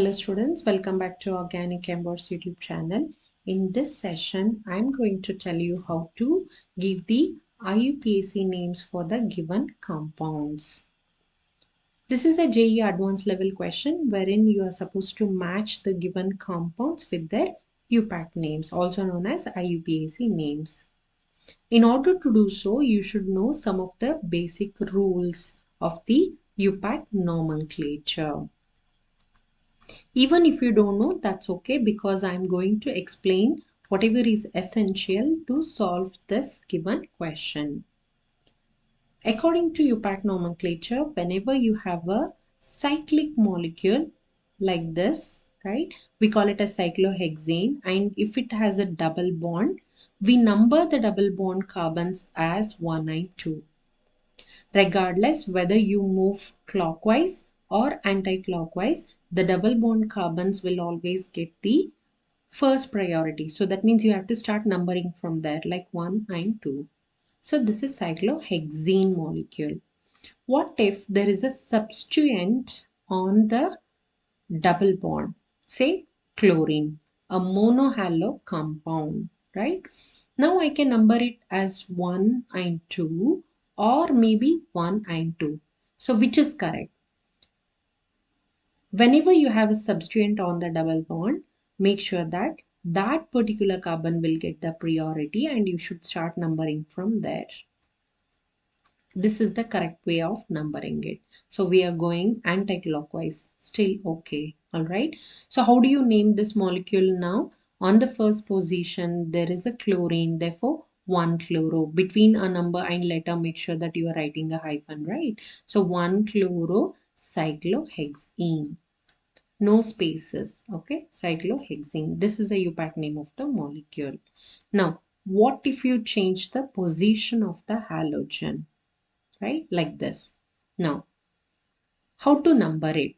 Hello students, welcome back to Organic Embers YouTube channel. In this session, I'm going to tell you how to give the IUPAC names for the given compounds. This is a JEE advanced level question wherein you are supposed to match the given compounds with their IUPAC names, also known as IUPAC names. In order to do so, you should know some of the basic rules of the IUPAC nomenclature. Even if you don't know, that's okay, because I'm going to explain whatever is essential to solve this given question. According to IUPAC nomenclature, whenever you have a cyclic molecule like this, right, we call it a cyclohexane, and if it has a double bond, we number the double bond carbons as 1 and 2. Regardless whether you move clockwise or anti-clockwise, the double bond carbons will always get the first priority. So that means you have to start numbering from there, like 1 and 2. So this is cyclohexene molecule. What if there is a substituent on the double bond? Say chlorine, a monohalo compound, right? Now I can number it as 1 and 2 or maybe 1 and 2. So which is correct? Whenever you have a substituent on the double bond, make sure that that particular carbon will get the priority and you should start numbering from there. This is the correct way of numbering it. So we are going anti-clockwise. Still okay. All right. So how do you name this molecule now? On the first position, there is a chlorine. Therefore, 1 chloro. Between a number and letter, make sure that you are writing a hyphen, right? So 1 chloro cyclohexene. No spaces. Okay. Cyclohexene. This is a IUPAC name of the molecule. Now, what if you change the position of the halogen? Right, like this. Now, how to number it?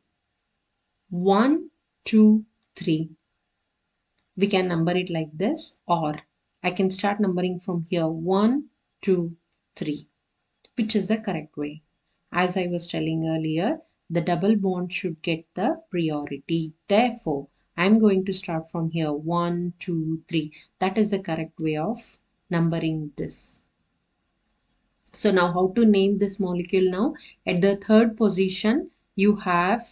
1, 2, 3. We can number it like this, or I can start numbering from here 1, 2, 3, which is the correct way. As I was telling earlier, the double bond should get the priority. Therefore, I'm going to start from here 1, 2, 3. That is the correct way of numbering this. So now how to name this molecule now? At the third position, you have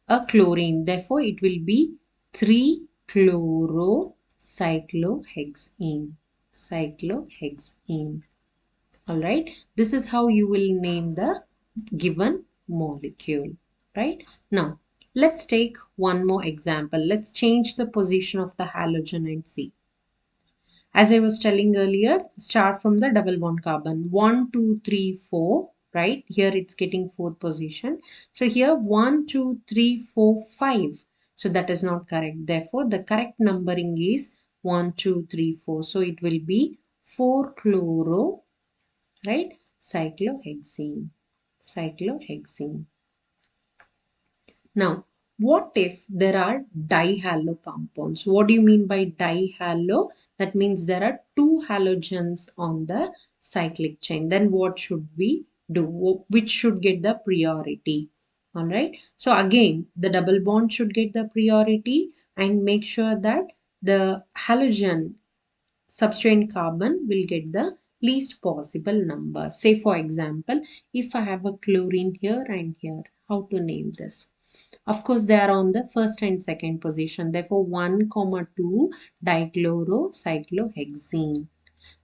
a chlorine. Therefore, it will be 3-chlorocyclohexene. Cyclohexene. Alright. This is how you will name the given molecule. Right. Now, let's take one more example. Let's change the position of the halogen and see. As I was telling earlier, start from the double bond carbon. 1, 2, 3, 4. Right? Here it's getting fourth position. So here 1, 2, 3, 4, 5. So that is not correct. Therefore, the correct numbering is 1, 2, 3, 4. So it will be 4-chloro, right? Cyclohexene. Cyclohexene. Now, what if there are dihalo compounds? What do you mean by dihalo? That means there are two halogens on the cyclic chain. Then what should we do? Which should get the priority? All right. So again, the double bond should get the priority, and make sure that the halogen substituent carbon will get the least possible number. Say for example, if I have a chlorine here and here, how to name this? Of course, they are on the first and second position. Therefore, 1, 2 dichlorocyclohexene.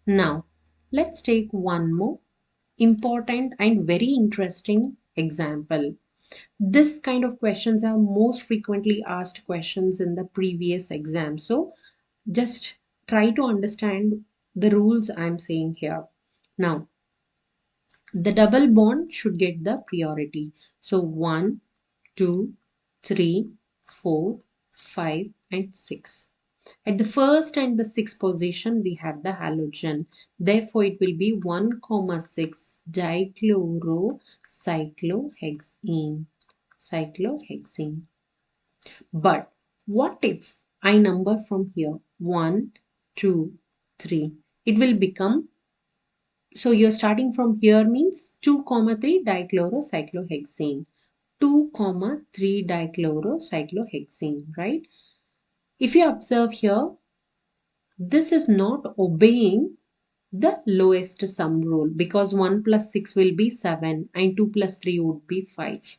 Now, let's take one more important and very interesting example. This kind of questions are most frequently asked questions in the previous exam. So, just try to understand the rules I'm saying here. Now, the double bond should get the priority. So, 1, 2, 3, 4, 5 and 6. At the first and the sixth position, we have the halogen. Therefore, it will be 1, 6 dichlorocyclohexene. Cyclohexene. But what if I number from here 1, 2, 3? It will become, so you're starting from here means 2, 3 dichlorocyclohexene. 2, 3 dichlorocyclohexene, right? If you observe here, this is not obeying the lowest sum rule because 1 plus 6 will be 7 and 2 plus 3 would be 5,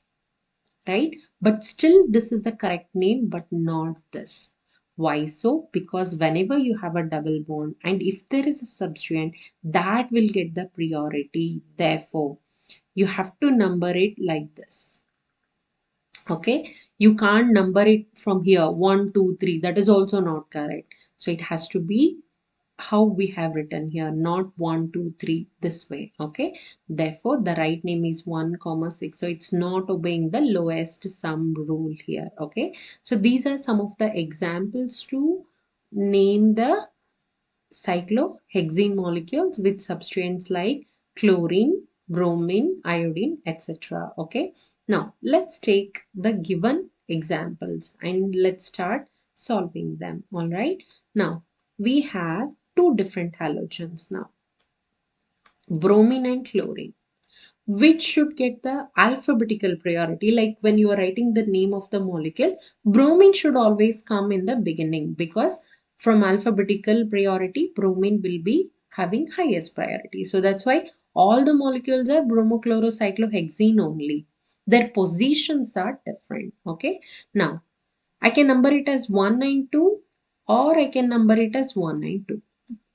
right? But still this is the correct name but not this. Why so? Because whenever you have a double bond and if there is a substituent, that will get the priority. Therefore, you have to number it like this. Okay, you can't number it from here 1, 2, 3. That is also not correct. So it has to be how we have written here, not 1, 2, 3 this way. Okay, therefore the right name is 1, 6. So it's not obeying the lowest sum rule here. Okay, so these are some of the examples to name the cyclohexene molecules with substituents like chlorine, bromine, iodine, etc. Okay, now let's take the given examples and let's start solving them. All right, now we have two different halogens now, bromine and chlorine. Which should get the alphabetical priority? Like when you are writing the name of the molecule, bromine should always come in the beginning because from alphabetical priority, bromine will be having highest priority. So that's why all the molecules are bromochlorocyclohexene only. Their positions are different. Okay. Now, I can number it as 1 and 2 or I can number it as 1 and 2.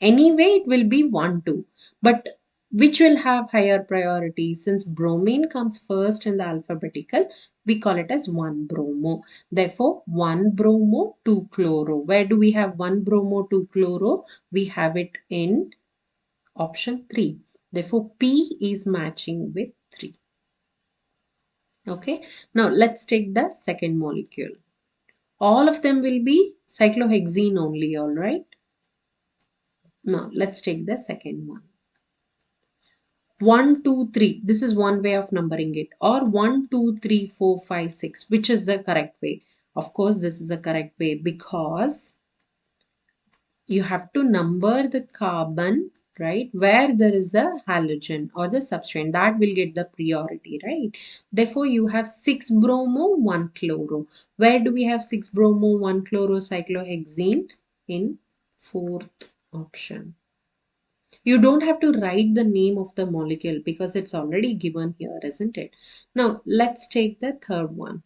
Anyway, it will be 1, 2. But which will have higher priority? Since bromine comes first in the alphabetical, we call it as 1 bromo. Therefore, 1 bromo, 2 chloro. Where do we have 1 bromo, 2 chloro? We have it in option 3. Therefore, P is matching with 3. Okay. Now, let's take the second molecule. All of them will be cyclohexene only, all right? Now, let's take the second one. 1, 2, 3. This is one way of numbering it. Or 1, 2, 3, 4, 5, 6. Which is the correct way? Of course, this is the correct way because you have to number the carbon, right, where there is a halogen or the substituent. That will get the priority, right? Therefore, you have 6 bromo, 1 chloro. Where do we have 6 bromo, 1 chloro cyclohexene? In fourth option. You don't have to write the name of the molecule because it's already given here, isn't it? Now, let's take the third one.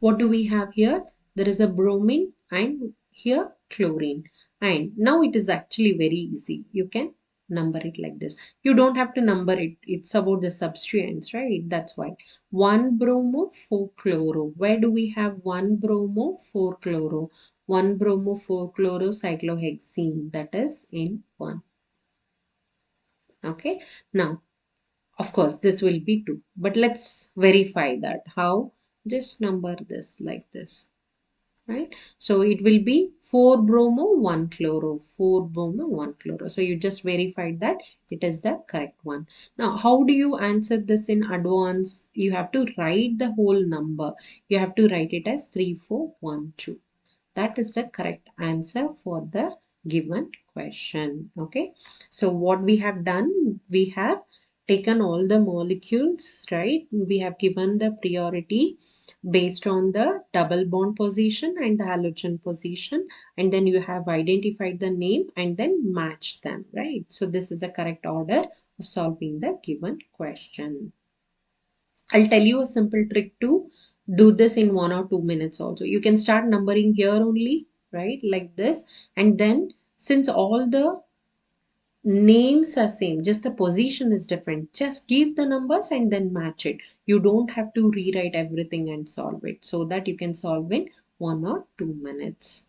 What do we have here? There is a bromine and here chlorine. And now it is actually very easy. You can number it like this. You don't have to number it. It's about the substituents, right? That's why. 1 bromo, 4 chloro. Where do we have 1 bromo, 4 chloro? 1 bromo, 4 chloro cyclohexene. That is in 1. Okay. Now, of course, this will be 2. But let's verify that. How? Just number this like this. Right? So it will be 4 bromo, 1 chloro, 4 bromo, 1 chloro. So you just verified that it is the correct one. Now, how do you answer this in advance? You have to write the whole number. You have to write it as 3412. That is the correct answer for the given question. Okay. So what we have done, we have taken all the molecules, right? We have given the priority based on the double bond position and the halogen position, and then you have identified the name and then matched them, right? So this is the correct order of solving the given question. I'll tell you a simple trick to do this in 1 or 2 minutes also. You can start numbering here only, right? Like this. And then since all the names are same, just the position is different, just give the numbers and then match it. You don't have to rewrite everything and solve it, so that you can solve in 1 or 2 minutes.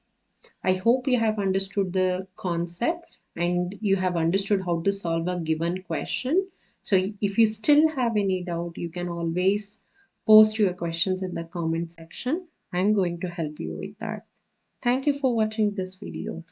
I hope you have understood the concept and you have understood how to solve a given question. So if you still have any doubt, you can always post your questions in the comment section. I'm going to help you with that. Thank you for watching this video.